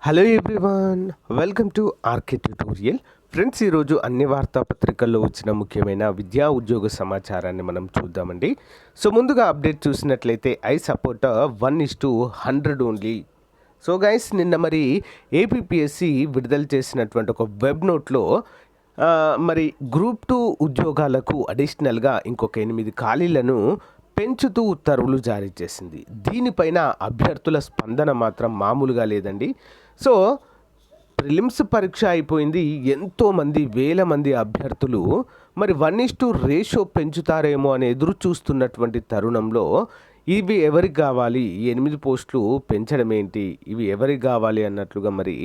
Hello everyone, welcome to RK tutorial. Friends, ఈరోజు అన్ని వార్తాపత్రికల్లో వచ్చిన ముఖ్యమైన విద్యా ఉద్యోగ సమాచారాన్ని మనం చూద్దామండి. సో ముందుగా అప్డేట్ చూసినట్లయితే I support 1:100 only. So guys, నిన్న మరి ఏపీపీఎస్సి విడుదల చేసినటువంటి ఒక వెబ్ నోట్లో మరి గ్రూప్ 2 ఉద్యోగాలకు అడిషనల్గా ఇంకొక 8 ఖాళీలను పెంచుతూ ఉత్తర్వులు జారీ చేసింది. దీనిపైన అభ్యర్థుల స్పందన మాత్రం మామూలుగా లేదండి. సో ప్రిలిమ్స్ పరీక్ష అయిపోయింది. ఎంతోమంది వేల మంది అభ్యర్థులు మరి 1:2 రేషియో పెంచుతారేమో అని ఎదురు చూస్తున్నటువంటి తరుణంలో ఇవి ఎవరికి కావాలి, ఈ 8 పోస్టులు పెంచడం ఏంటి, ఇవి ఎవరికి కావాలి అన్నట్లుగా మరి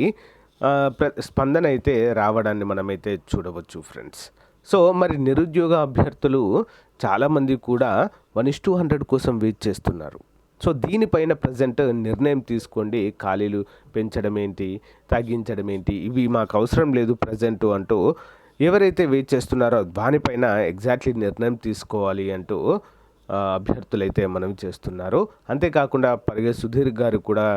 స్పందన అయితే రావడాన్ని మనమైతే చూడవచ్చు ఫ్రెండ్స్. సో మరి నిరుద్యోగ అభ్యర్థులు చాలామంది కూడా 1:100 కోసం వెయిట్ చేస్తున్నారు. సో దీనిపైన ప్రజెంట్ నిర్ణయం తీసుకోండి. ఖాళీలు పెంచడం ఏంటి, తగ్గించడం ఏంటి, ఇవి మాకు అవసరం లేదు ప్రజెంట్ అంటూ ఎవరైతే వెయిట్ చేస్తున్నారో దానిపైన ఎగ్జాక్ట్లీ నిర్ణయం తీసుకోవాలి అంటూ అభ్యర్థులైతే మనవి చేస్తున్నారు. అంతేకాకుండా పరిగె సుధీర్ గారు కూడా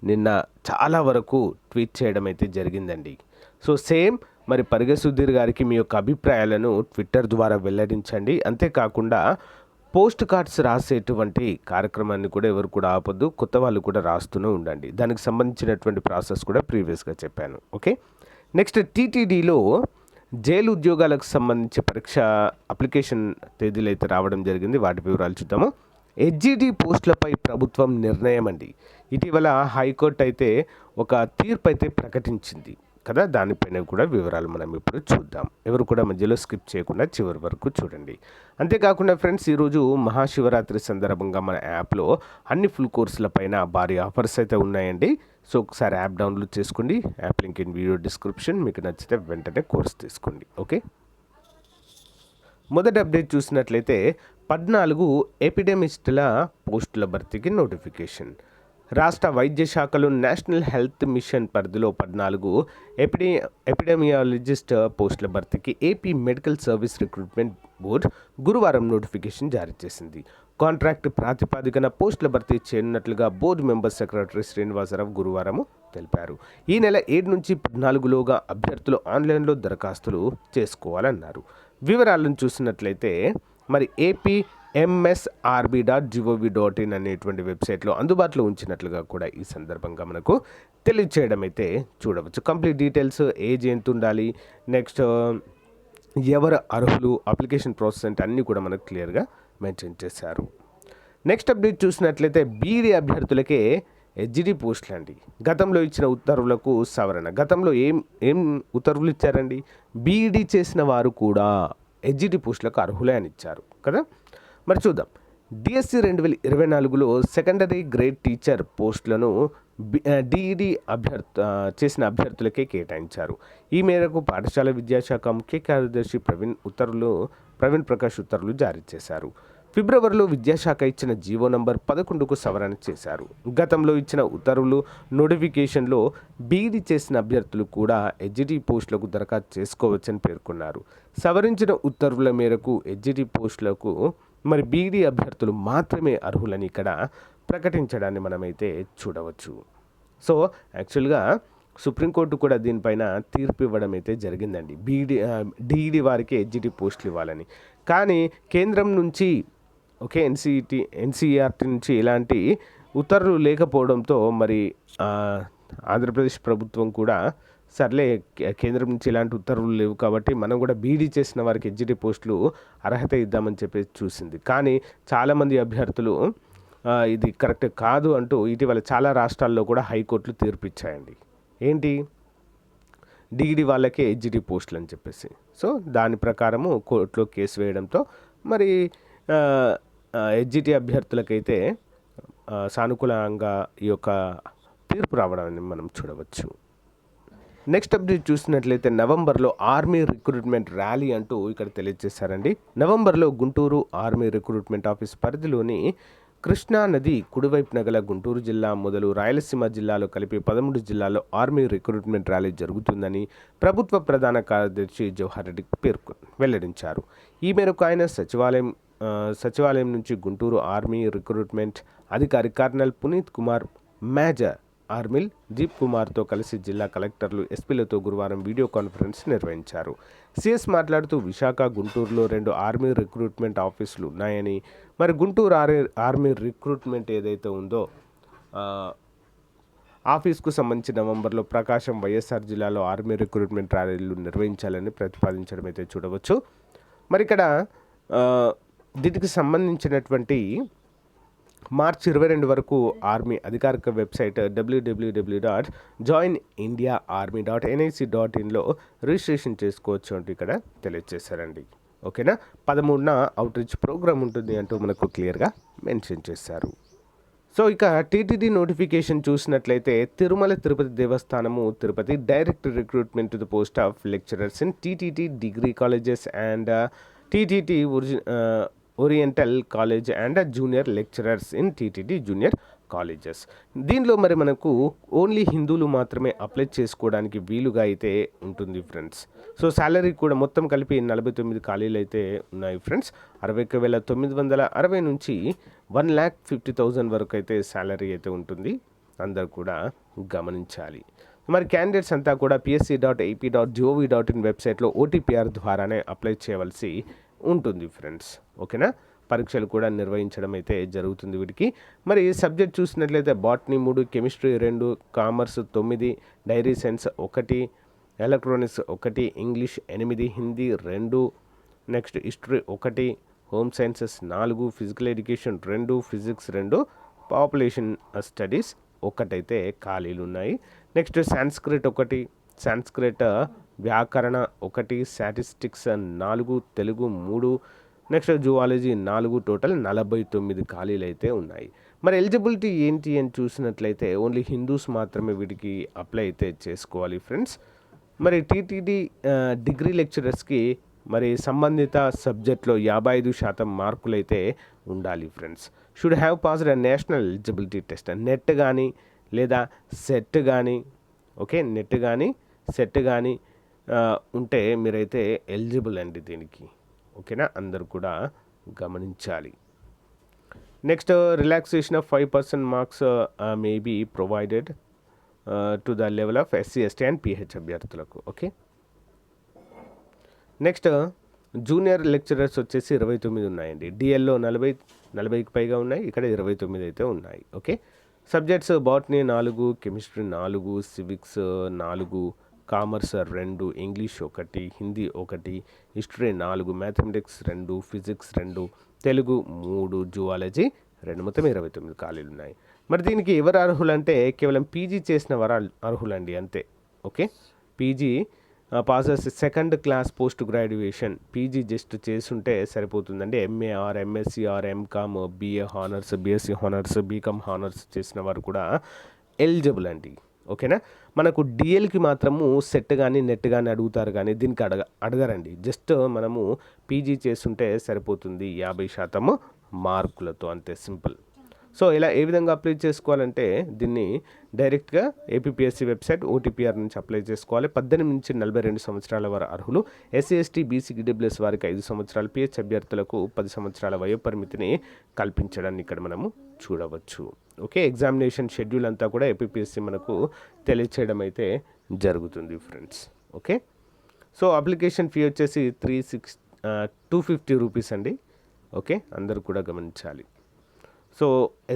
నిన్న చాలా వరకు ట్వీట్ చేయడం అయితే జరిగిందండి. సో సేమ్ మరి పరిగె సుధీర్ గారికి మీ యొక్క అభిప్రాయాలను ట్విట్టర్ ద్వారా వెల్లడించండి. అంతేకాకుండా పోస్ట్ కార్డ్స్ రాసేటువంటి కార్యక్రమాన్ని కూడా ఎవరు కూడా ఆపొద్దు, కొత్త వాళ్ళు కూడా రాస్తూనే ఉండండి. దానికి సంబంధించినటువంటి ప్రాసెస్ కూడా ప్రీవియస్గా చెప్పాను. ఓకే, నెక్స్ట్ టీటీడీలో జైలు ఉద్యోగాలకు సంబంధించి పరీక్ష అప్లికేషన్ తేదీలు అయితే రావడం జరిగింది. వాటి వివరాలు చూద్దాము. హెచ్జిటి పోస్టులపై ప్రభుత్వం నిర్ణయం అండి. ఇటీవల హైకోర్టు అయితే ఒక తీర్పు అయితే ప్రకటించింది కదా, దానిపైన కూడా వివరాలు మనం ఇప్పుడు చూద్దాం. ఎవరు కూడా మధ్యలో స్కిప్ చేయకుండా చివరి వరకు చూడండి. అంతేకాకుండా ఫ్రెండ్స్, ఈరోజు మహాశివరాత్రి సందర్భంగా మన యాప్లో అన్ని ఫుల్ కోర్సుల పైన భారీ ఆఫర్స్ అయితే ఉన్నాయండి. సో ఒకసారి యాప్ డౌన్లోడ్ చేసుకోండి. App link in video description. మీకు నచ్చితే వెంటనే కోర్స్ తీసుకోండి. ఓకే, మొదటి అప్డేట్ చూసినట్లయితే 14 ఎపిడెమిస్టుల పోస్టుల భర్తీకి నోటిఫికేషన్. రాష్ట్ర వైద్య శాఖలో నేషనల్ హెల్త్ మిషన్ పరిధిలో 14 ఎపిడెమియాలజిస్ట్ పోస్టుల భర్తీకి AP medical service recruitment board గురువారం నోటిఫికేషన్ జారీ చేసింది. కాంట్రాక్ట్ ప్రాతిపదికన పోస్టుల భర్తీ చేయనున్నట్లుగా బోర్డు మెంబర్ సెక్రటరీ శ్రీనివాసరావు గురువారం తెలిపారు. ఈ నెల 7 నుంచి 14లోగా అభ్యర్థులు ఆన్లైన్లో దరఖాస్తులు చేసుకోవాలన్నారు. వివరాలను చూసినట్లయితే మరి ఏపీ MSRB.gov.in అనేటువంటి వెబ్సైట్లో అందుబాటులో ఉంచినట్లుగా కూడా ఈ సందర్భంగా మనకు తెలియచేయడం అయితే చూడవచ్చు. కంప్లీట్ డీటెయిల్స్, ఏజ్ ఎంత ఉండాలి, నెక్స్ట్ ఎవరు అర్హులు, అప్లికేషన్ ప్రాసెస్ అంటే అన్నీ కూడా మనకు క్లియర్గా మెన్షన్ చేశారు. నెక్స్ట్ అప్డేట్ చూసినట్లయితే బీఈడీ అభ్యర్థులకే హెచ్జిటి పోస్టులు అండి. గతంలో ఇచ్చిన ఉత్తర్వులకు సవరణ. గతంలో ఏం ఉత్తర్వులు ఇచ్చారండి? బీఈడీ చేసిన వారు కూడా హెచ్జిటి పోస్టులకు అర్హులే అని ఇచ్చారు కదా. మరి చూద్దాం. డిఎస్సి 2024లో సెకండరీ గ్రేడ్ టీచర్ పోస్టులను డిఈడి చేసిన అభ్యర్థులకే కేటాయించారు. ఈ మేరకు పాఠశాల విద్యాశాఖ ముఖ్య కార్యదర్శి ప్రవీణ్ ప్రకాష్ ఉత్తర్వులు జారీ చేశారు. ఫిబ్రవరిలో విద్యాశాఖ ఇచ్చిన జీవో నంబర్ 11కు సవరణ చేశారు. గతంలో ఇచ్చిన ఉత్తర్వులు నోటిఫికేషన్లో బీఈడీ చేసిన అభ్యర్థులు కూడా హెచ్జిటి పోస్టులకు దరఖాస్తు చేసుకోవచ్చని పేర్కొన్నారు. సవరించిన ఉత్తర్వుల మేరకు హెచ్జిటి పోస్టులకు మరి బీఈడీ అభ్యర్థులు మాత్రమే అర్హులని ఇక్కడ ప్రకటించడాన్ని మనమైతే చూడవచ్చు. సో యాక్చువల్గా సుప్రీంకోర్టు కూడా దీనిపైన తీర్పు ఇవ్వడం అయితే జరిగిందండి. డిఈడి వారికి హెచ్జిటి పోస్టులు ఇవ్వాలని. కానీ కేంద్రం నుంచి ఎన్సీఈఆర్టీ నుంచి ఇలాంటి ఉత్తర్వులు లేకపోవడంతో మరి ఆంధ్రప్రదేశ్ ప్రభుత్వం కూడా సర్లే, కేంద్రం నుంచి ఇలాంటి ఉత్తర్వులు లేవు కాబట్టి మనం కూడా బీఈడీ చేసిన వారికి హెచ్జిటి పోస్టులు అర్హత ఇద్దామని చెప్పి చూసింది. కానీ చాలామంది అభ్యర్థులు ఇది కరెక్ట్ కాదు అంటూ ఇటీవల చాలా రాష్ట్రాల్లో కూడా హైకోర్టులు తీర్పిచ్చాయండి. ఏంటి, డిఈడి వాళ్ళకే హెచ్జిటి పోస్టులు అని చెప్పేసి. సో దాని ప్రకారము కోర్టులో కేసు వేయడంతో మరి హెచ్జిటి అభ్యర్థులకైతే సానుకూలంగా ఈ యొక్క తీర్పు రావడాన్ని మనం చూడవచ్చు. నెక్స్ట్ అప్డేట్ చూసినట్లయితే నవంబర్లో ఆర్మీ రిక్రూట్మెంట్ ర్యాలీ అంటూ ఇక్కడ తెలియజేశారండి. నవంబర్లో గుంటూరు ఆర్మీ రిక్రూట్మెంట్ ఆఫీస్ పరిధిలోని కృష్ణా నది కుడివైపున గల గుంటూరు జిల్లా మొదలు రాయలసీమ జిల్లాలో కలిపి 13 జిల్లాల్లో ఆర్మీ రిక్రూట్మెంట్ ర్యాలీ జరుగుతుందని ప్రభుత్వ ప్రధాన కార్యదర్శి జవహర్ రెడ్డి వెల్లడించారు. ఈ మేరకు ఆయన సచివాలయం నుంచి గుంటూరు ఆర్మీ రిక్రూట్మెంట్ అధికారి కర్నల్ పునీత్ కుమార్ మేజర్ ఆర్మిల్ దీప్ కుమార్తో కలిసి జిల్లా కలెక్టర్లు ఎస్పీలతో గురువారం వీడియో కాన్ఫరెన్స్ నిర్వహించారు. సిఎస్ మాట్లాడుతూ విశాఖ, గుంటూరులో 2 ఆర్మీ రిక్రూట్మెంట్ ఆఫీసులు ఉన్నాయని, మరి గుంటూరు ఆర్మీ రిక్రూట్మెంట్ ఏదైతే ఉందో ఆఫీస్కు సంబంధించి నవంబర్లో ప్రకాశం, వైఎస్ఆర్ జిల్లాలో ఆర్మీ రిక్రూట్మెంట్ ర్యాలీలు నిర్వహించాలని ప్రతిపాదించడం అయితే చూడవచ్చు. మరి ఇక్కడ దీనికి సంబంధించినటువంటి మార్చి 22 వరకు ఆర్మీ అధికారిక వెబ్సైట్ www.joinindiaarmy.nic.inలో రిజిస్ట్రేషన్ చేసుకోవచ్చు అంటూ ఇక్కడ తెలియజేశారండి. ఓకేనా, 13న అవుట్రీచ్ ప్రోగ్రామ్ ఉంటుంది అంటూ మనకు క్లియర్గా మెన్షన్ చేశారు. సో ఇక టీటీడీ నోటిఫికేషన్ చూసినట్లయితే Tirumala Tirupati Devasthanam Tirupati direct recruitment to the post of lecturers in TTT degree colleges and TTT oriental college and junior lecturers in TTD junior colleges. దీనిలో మరి మనకు ఓన్లీ హిందువులు మాత్రమే అప్లై చేసుకోవడానికి వీలుగా అయితే ఉంటుంది ఫ్రెండ్స్. సో శాలరీ కూడా మొత్తం కలిపి 49 ఖాళీలు అయితే ఉన్నాయి ఫ్రెండ్స్. 61,960 నుంచి 1,50,000 వరకు అయితే శాలరీ అయితే ఉంటుంది. అందరు కూడా గమనించాలి. మరి క్యాండిడేట్స్ అంతా కూడా psc.ap.gov.in వెబ్సైట్లో OTPR ద్వారానే అప్లై చేయవలసి ఉంటుంది ఫ్రెండ్స్. ఓకేనా, పరీక్షలు కూడా నిర్వహించడం అయితే జరుగుతుంది వీటికి. మరి సబ్జెక్ట్ చూసినట్లయితే botany 3, chemistry 2, commerce 9, dairy science 1, electronics 1, English 8, Hindi 2, next history 1, home sciences 4, physical education 2, physics 2, population studies 1 అయితే ఖాళీలు ఉన్నాయి. నెక్స్ట్ సాంస్క్రిట్ 1, సాంస్క్రిట్ వ్యాకరణ 1, statistics 4, Telugu 3, next zoology 4, total 49 ఖాళీలు అయితే ఉన్నాయి. మరి ఎలిజిబిలిటీ ఏంటి అని చూసినట్లయితే ఓన్లీ హిందూస్ మాత్రమే వీటికి అప్లై అయితే చేసుకోవాలి ఫ్రెండ్స్. మరి టీటీడీ డిగ్రీ లెక్చరర్స్కి మరి సంబంధిత సబ్జెక్ట్లో 55% మార్కులు అయితే ఉండాలి friends. Should have passed national eligibility test. Net కానీ లేదా సెట్ కానీ, ఓకే, నెట్ కానీ సెట్ కానీ ఉంటే మీరైతే ఎలిజిబుల్ అండి దీనికి. ఓకేనా, అందరు కూడా గమనించాలి. Next relaxation of 5% marks may be provided to the level of SC, ST and PH అభ్యర్థులకు. ఓకే, నెక్స్ట్ జూనియర్ లెక్చరర్స్ వచ్చేసి 29 ఉన్నాయండి. డిఎల్లో 40కి పైగా ఉన్నాయి, ఇక్కడ 29 అయితే ఉన్నాయి. Okay, subjects botany 4, chemistry 4, civics 4, commerce 2, English 1, Hindi 1, history 4, mathematics 2, physics 2, Telugu 3, zoology 2, మొత్తం 29 ఖాళీలు ఉన్నాయి. మరి దీనికి ఎవరు అర్హులంటే కేవలం పీజీ చేసిన వారు అర్హులండి, అంతే. Okay, PG passes 2nd class post graduation PG just చేసుంటే సరిపోతుందండి. MA or MSc or MCom, BA honours, BSc honours, BCom honours చేసిన వారు కూడా ఎలిజిబుల్ అండి. ఓకేనా, మనకు డిఎల్కి మాత్రము సెట్ కానీ నెట్ కానీ అడుగుతారు, కానీ దీనికి అడగరండి. జస్ట్ మనము పీజీ చేస్తుంటే సరిపోతుంది 50% మార్కులతో, అంతే, సింపుల్. సో ఇలా ఏ విధంగా అప్లై చేసుకోవాలంటే దీన్ని డైరెక్ట్గా APPSC వెబ్సైట్ OTPR నుంచి అప్లై చేసుకోవాలి. 18 నుంచి 42 సంవత్సరాల వారు అర్హులు. SC, ST, BC, EWS వారికి 5 సంవత్సరాలు, PH అభ్యర్థులకు 10 సంవత్సరాల వయో పరిమితిని కల్పించడాన్ని ఇక్కడ మనము చూడవచ్చు. ఓకే, ఎగ్జామినేషన్ షెడ్యూల్ అంతా కూడా APPSC మనకు తెలియచేయడం అయితే జరుగుతుంది friends. Okay, so application fee వచ్చేసి 250 రూపీస్ అండి. ఓకే, అందరూ కూడా గమనించాలి. So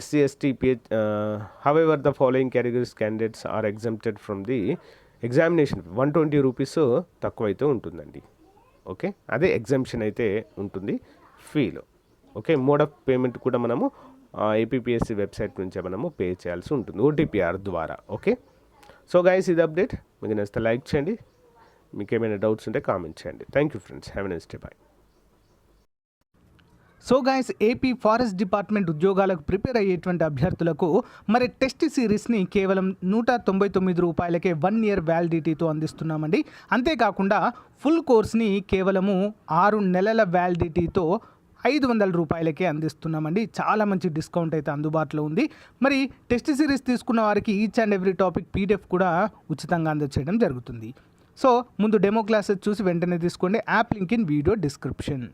SC, ST, PH, however the following categories candidates are exempted from the examination. 120 rupees తక్కువ అయితే ఉంటుందండి. ఓకే, అదే ఎగ్జామ్షన్ అయితే ఉంటుంది ఫీలో. ఓకే, మోడ్ ఆఫ్ పేమెంట్ కూడా మనము APPSC వెబ్సైట్ నుంచే మనము పే చేయాల్సి ఉంటుంది OTPR ద్వారా. ఓకే, సో గైస్, ఇది అప్డేట్. మీకు నచ్చితే లైక్ చేయండి, మీకు ఏమైనా డౌట్స్ ఉంటే కామెంట్ చేయండి. Thank you friends, have a nice day, bye. So guys, AP forest department ఉద్యోగాలకు ప్రిపేర్ అయ్యేటువంటి అభ్యర్థులకు మరి టెస్ట్ సిరీస్ని కేవలం 199 రూపాయలకే 1 year వ్యాలిడిటీతో అందిస్తున్నామండి. అంతేకాకుండా ఫుల్ కోర్స్ని కేవలము 6 నెలల వ్యాలిడిటీతో 500 రూపాయలకే అందిస్తున్నామండి. చాలా మంచి డిస్కౌంట్ అయితే అందుబాటులో ఉంది. మరి టెస్ట్ సిరీస్ తీసుకున్న వారికి each and every topic PDF కూడా ఉచితంగా అందజేయడం జరుగుతుంది. సో ముందు డెమో క్లాసెస్ చూసి వెంటనే తీసుకోండి. App link in video description.